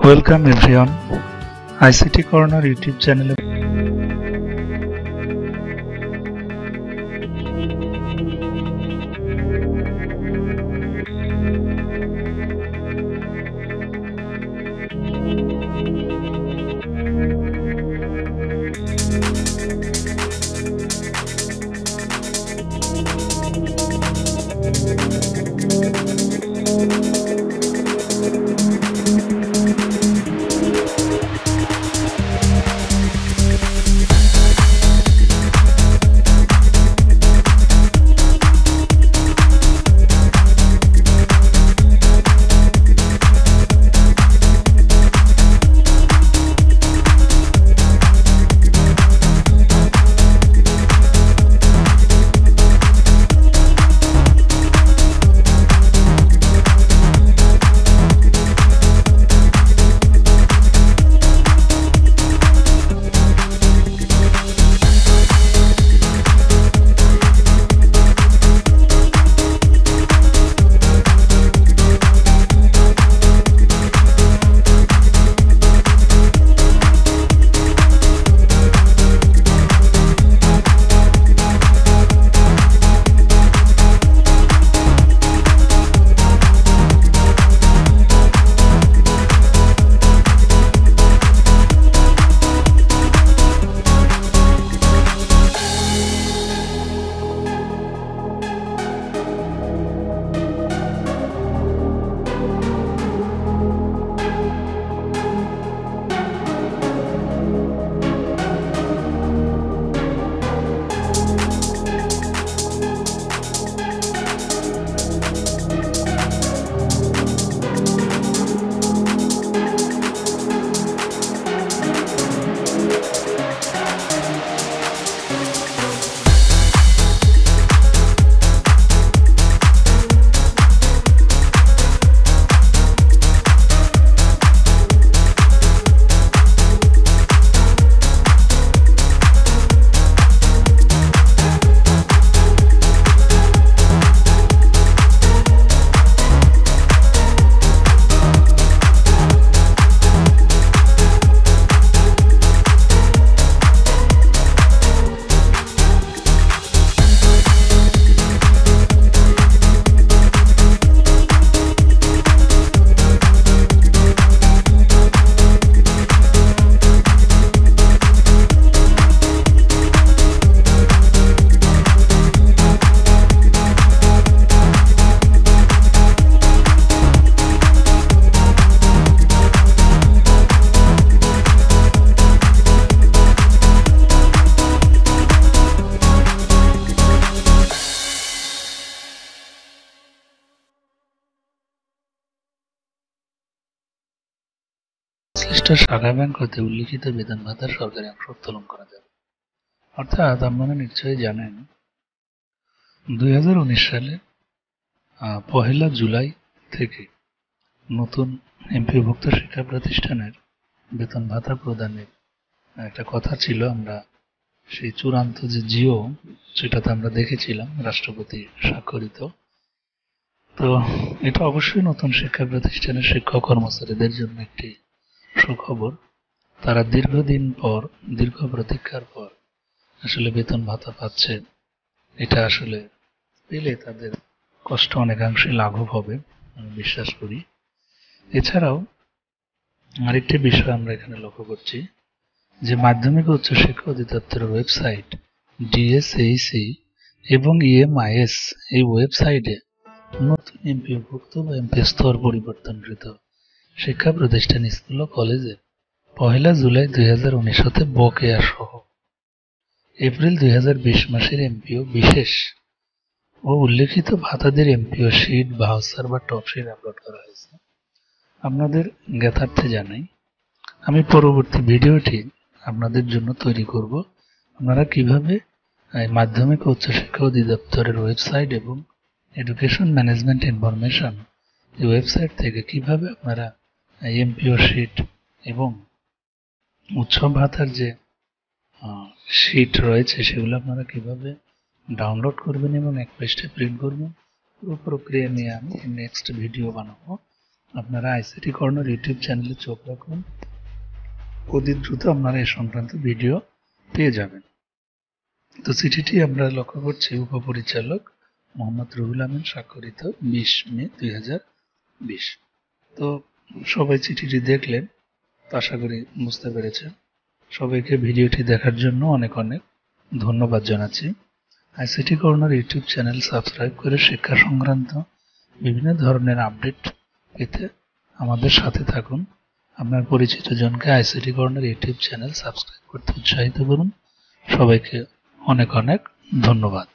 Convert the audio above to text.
Welcome everyone, ICT Corner YouTube channel. সংশ্লিষ্ট শাখা bank হতে উল্লিখিত বেতন ভাতার সরকারি অংশ উত্তোলন করা যাবে। অর্থাৎ আপনারা নিশ্চয়ই জানেন 2019 সালে 1 জুলাই থেকে নতুন এমপিওভুক্ত শিক্ষা প্রতিষ্ঠানের বেতন ভাতা প্রদানের একটা কথা ছিল। আমরা সেই চূড়ান্ত যে জিও সেটাতে আমরা দেখেছিলাম রাষ্ট্রপতি স্বাক্ষরিত। তো এটা অবশ্যই নতুন শিক্ষা প্রতিষ্ঠানের শিক্ষক কর্মচারীদের জন্য একটি সুখবর। তারা দীর্ঘ প্রতীক্ষার পর আসলে বেতন ভাতা পাচ্ছে। এটা আসলে পেলে তাদের কষ্ট অনেকাংশে লাঘব হবে আমি বিশ্বাস করি। এছাড়াও আরেকটি বিষয় আমরা এখানে লক্ষ্য করছি যে মাধ্যমিক ও উচ্চশিক্ষা অধিদপ্তরের ওয়েবসাইট DSAEC এবং EMIS এই ওয়েবসাইটে নতুন এমপিওভুক্ত বা এমপি স্তর পরিবর্তনকৃত শিক্ষা প্রতিষ্ঠান স্কুল ও কলেজে 1 জুলাই 2019 হতে বকেয়া সহ এপ্রিল 2020 মাসের এমপিও বিশেষ ও উল্লেখিত ভাতাদের এমপিও শিট ভাউচার বা টপ শিট আপলোড করা হয়েছে। আপনাদের জ্ঞাতার্থে জানাই, আমি পরবর্তী ভিডিওটি আপনাদের জন্য তৈরি করব আপনারা কিভাবে মাধ্যমিক ও উচ্চশিক্ষা অধিদপ্তরের ওয়েবসাইট এবং এডুকেশন ম্যানেজমেন্ট ইনফরমেশন এই ওয়েবসাইট থেকে কিভাবে আপনারা এমপিও শিট এবং উৎসব ভাতার যে শিট রয়েছে সেগুলো আপনারা কিভাবে ডাউনলোড করবেন এবং এক পৃষ্ঠায় প্রিন্ট করবেন পুরো প্রক্রিয়া নিয়ে আমি নেক্সট ভিডিও বানাবো। আপনারা আইসিটি কর্নার ইউটিউব চ্যানেলে চোখ রাখুন। অতি দ্রুত আপনারা এ সংক্রান্ত ভিডিও পেয়ে যাবেন। তো চিঠিটি আমরা লক্ষ্য করছি উপপরিচালক মোহাম্মদ রুহুল আমিন স্বাক্ষরিত 20 মে 2020। তো সবাই চিঠিটি দেখলেন, আশা করি বুঝতে পেরেছেন। সবাইকে ভিডিওটি দেখার জন্য অনেক অনেক ধন্যবাদ জানাচ্ছি। ICT corner YouTube channel subscribe করে শিক্ষা সংক্রান্ত বিভিন্ন ধরনের আপডেট পেতে আমাদের সাথে থাকুন। আপনার পরিচিত জনকে ICT corner YouTube channel subscribe করতে উৎসাহিত করুন। সবাইকে অনেক অনেক ধন্যবাদ।